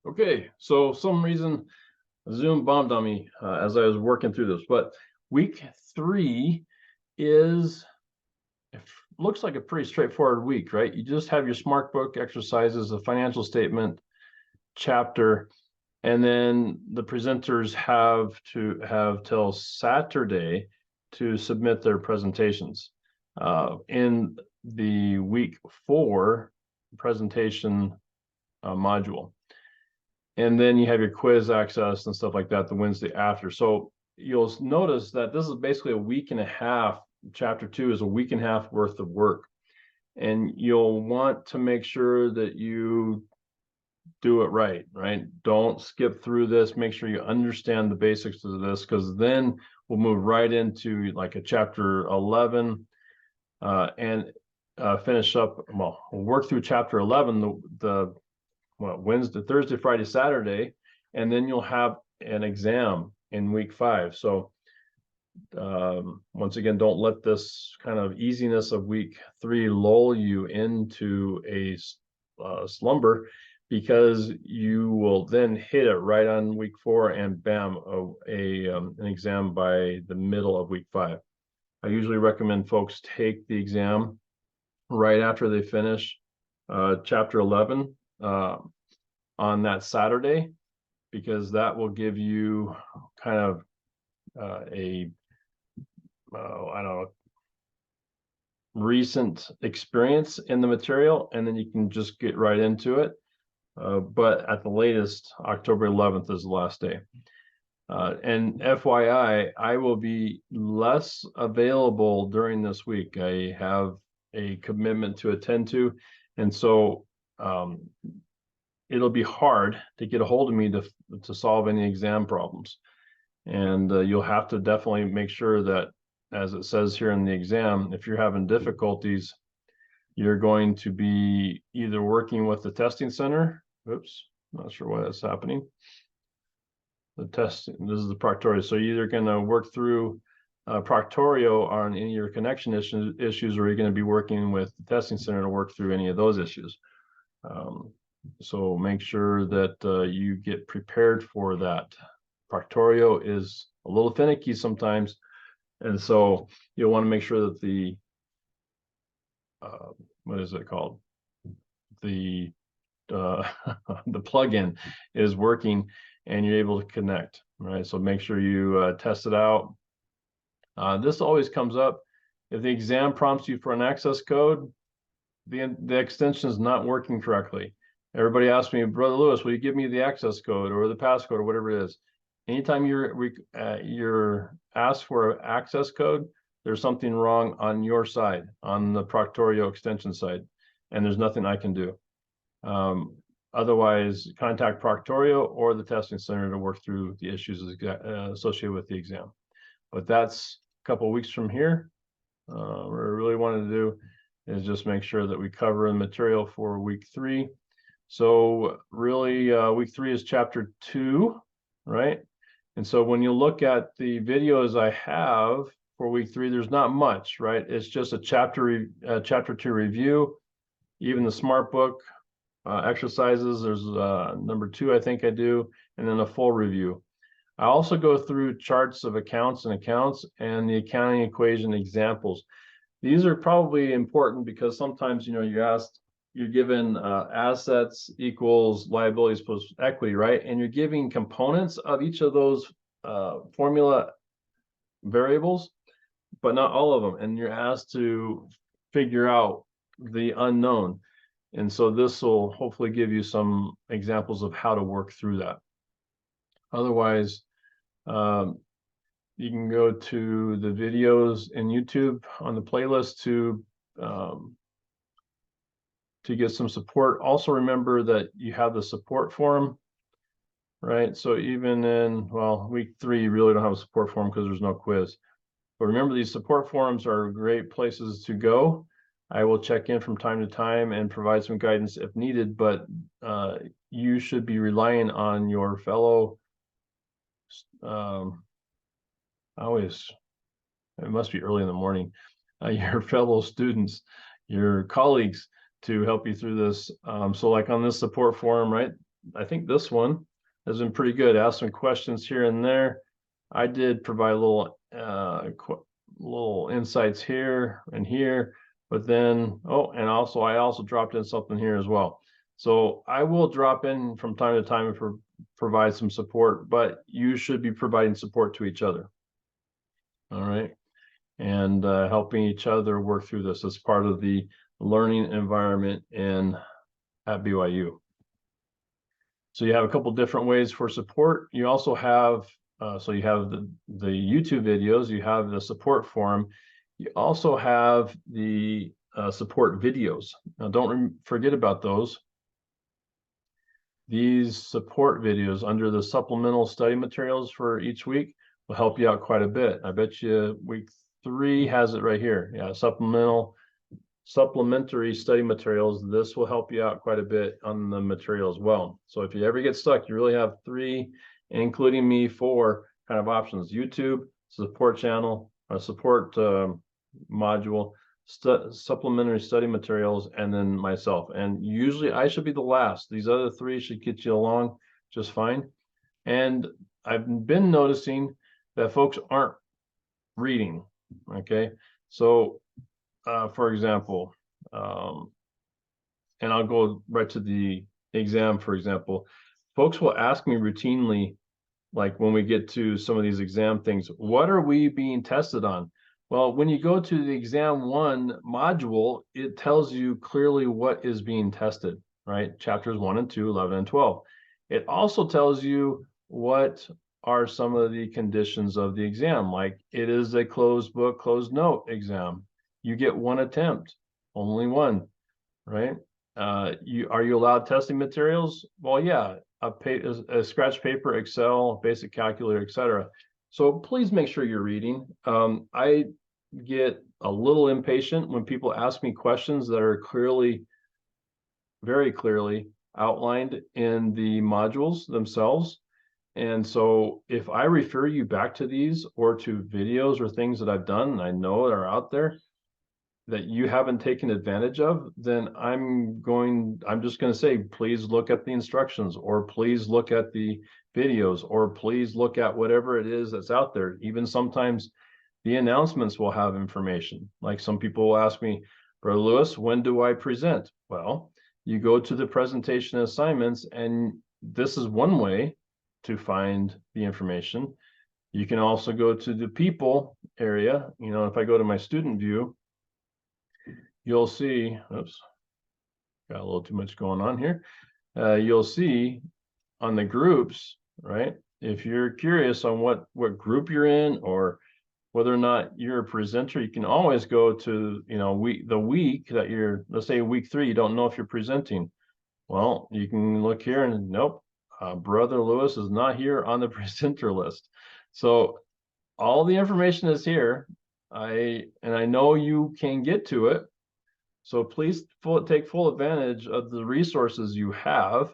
Okay, so some reason Zoom bombed on me as I was working through this, but week 3 is looks like a pretty straightforward week, right? You just have your smart book exercises, a financial statement chapter, and then the presenters have to have till Saturday to submit their presentations. In the week 4 presentation module. And then you have your quiz access and stuff like that the Wednesday after. So you'll notice that this is basically a week and a half. Chapter 2 is a week and a half worth of work. And you'll want to make sure that you do it right? Don't skip through this. Make sure you understand the basics of this, because then we'll move right into like a chapter 11 and finish up. Well, we'll work through chapter 11, the Wednesday, Thursday, Friday, Saturday, and then you'll have an exam in week 5. So once again, don't let this kind of easiness of week 3 lull you into a slumber, because you will then hit it right on week 4 and bam, an exam by the middle of week 5. I usually recommend folks take the exam right after they finish chapter 11 on that Saturday, because that will give you kind of I don't know, recent experience in the material, and then you can just get right into it. But at the latest, October 11th is the last day. And FYI, I will be less available during this week. I have a commitment to attend to, and so it'll be hard to get a hold of me to solve any exam problems. And you'll have to definitely make sure that, as it says here in the exam, if you're having difficulties, you're going to be either working with the testing center. Oops, not sure why that's happening. The testing, this is the Proctorio. So you're either going to work through Proctorio on any of your connection issues, or you're going to be working with the testing center to work through any of those issues. So make sure that you get prepared for that. Proctorio is a little finicky sometimes, and so you'll want to make sure that the what is it called? The the plugin is working and you're able to connect, right? So make sure you test it out. This always comes up. If the exam prompts you for an access code, the extension is not working correctly. Everybody asks me, Brother Lewis, will you give me the access code or the passcode or whatever it is? Anytime you're asked for an access code, there's something wrong on your side, on the Proctorio extension side, and there's nothing I can do. Otherwise, contact Proctorio or the testing center to work through the issues associated with the exam. But that's a couple of weeks from here. What I really wanted to do is just make sure that we cover the material for week 3. So really, week 3 is chapter 2, right? And so when you look at the videos I have for week 3, there's not much, right? It's just a chapter 2 review. Even the smart book exercises, there's number 2, I think I do, and then a full review. I also go through charts of accounts and the accounting equation examples. These are probably important because sometimes, you're given assets equals liabilities plus equity, right? And you're giving components of each of those formula variables, but not all of them. And you're asked to figure out the unknown. And so this will hopefully give you some examples of how to work through that. Otherwise, you can go to the videos in YouTube on the playlist to get some support. Also remember that you have the support forum, right? So even in, week 3, you really don't have a support forum because there's no quiz. But remember, these support forums are great places to go. I will check in from time to time and provide some guidance if needed, but you should be relying on your fellow, it must be early in the morning, your fellow students, your colleagues, to help you through this. So like on this support forum, right, I think this one has been pretty good. Ask some questions here and there. I did provide little insights here and here, but then, I also dropped in something here as well. So I will drop in from time to time for provide some support, but you should be providing support to each other. All right. And helping each other work through this as part of the learning environment at BYU. So you have a couple different ways for support. You also have, so you have the YouTube videos, you have the support forum. You also have the support videos. Now, don't forget about those. These support videos under the supplemental study materials for each week will help you out quite a bit. I bet you week 3 has it right here. Yeah, supplementary study materials. This will help you out quite a bit on the material as well. So if you ever get stuck, you really have 3, including me, 4 kind of options: YouTube, support channel, a support module, supplementary study materials, and then myself. And usually I should be the last. These other 3 should get you along just fine. And I've been noticing that folks aren't reading. Okay, so for example, and I'll go right to the exam, for example, folks will ask me routinely, like when we get to some of these exam things, what are we being tested on? Well, when you go to the exam 1 module, it tells you clearly what is being tested, right? Chapters 1 and 2, 11 and 12. It also tells you what are some of the conditions of the exam, like it is a closed book, closed note exam. You get 1 attempt, only 1, right? Are you allowed testing materials? Well, yeah, a scratch paper, Excel, basic calculator, etc. So please make sure you're reading. I get a little impatient when people ask me questions that are very clearly outlined in the modules themselves. And so if I refer you back to these or to videos or things that I've done and I know are out there that you haven't taken advantage of, then I'm just going to say, please look at the instructions, or please look at the videos, or please look at whatever it is that's out there. Even sometimes the announcements will have information. Like some people will ask me, Brother Lewis, when do I present? Well, you go to the presentation assignments, and this is one way to find the information. You can also go to the people area. You know, if I go to my student view, you'll see, oops, got a little too much going on here. You'll see on the groups, right? If you're curious on what group you're in or whether or not you're a presenter, you can always go to, the week that you're, let's say week 3, you don't know if you're presenting. Well, you can look here and nope, Brother Lewis is not here on the presenter list. So all the information is here. I know you can get to it. So please take full advantage of the resources you have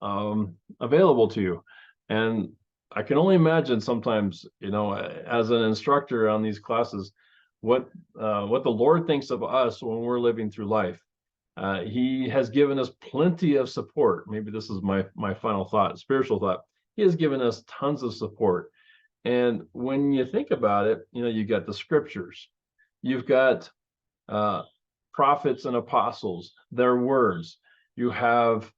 available to you. And I can only imagine sometimes, as an instructor on these classes, what the Lord thinks of us when we're living through life. He has given us plenty of support. Maybe this is my final thought, spiritual thought. He has given us tons of support. And when you think about it, you got the scriptures, you've got prophets and apostles, their words, you have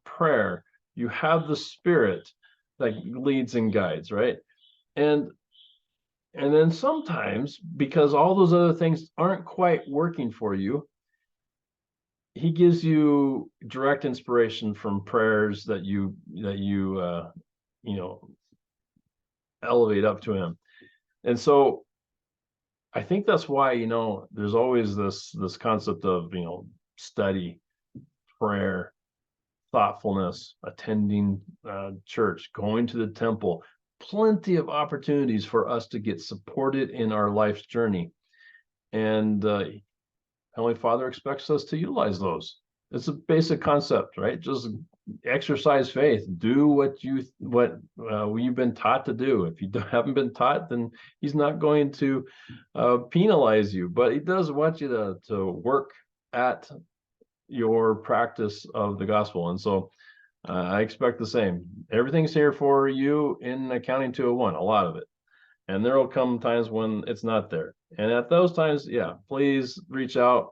prayer, you have the Spirit that leads and guides, right? And then sometimes, because all those other things aren't quite working for you, he gives you direct inspiration from prayers that you elevate up to him. And so I think that's why, there's always this concept of, study, prayer, thoughtfulness, attending church, going to the temple, plenty of opportunities for us to get supported in our life's journey. And Heavenly Father expects us to utilize those. It's a basic concept, right? Just exercise faith. Do what you've been taught to do. If you haven't been taught, then he's not going to penalize you, but he does want you to work at your practice of the gospel. And so I expect the same. Everything's here for you in Accounting 201, a lot of it. And there will come times when it's not there. And at those times, yeah, please reach out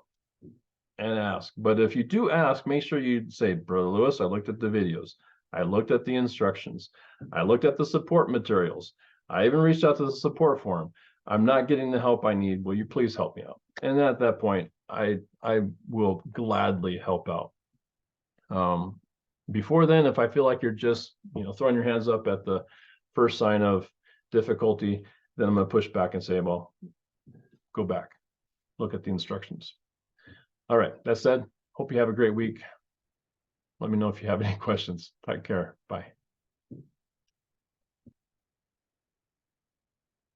and ask. But if you do ask, make sure you say, Brother Lewis, I looked at the videos. I looked at the instructions. I looked at the support materials. I even reached out to the support forum. I'm not getting the help I need. Will you please help me out? And at that point, I will gladly help out. Before then, if I feel like you're just, throwing your hands up at the first sign of difficulty, then I'm going to push back and say, well, go back, look at the instructions. All right, that said, hope you have a great week. Let me know if you have any questions. Take care. Bye.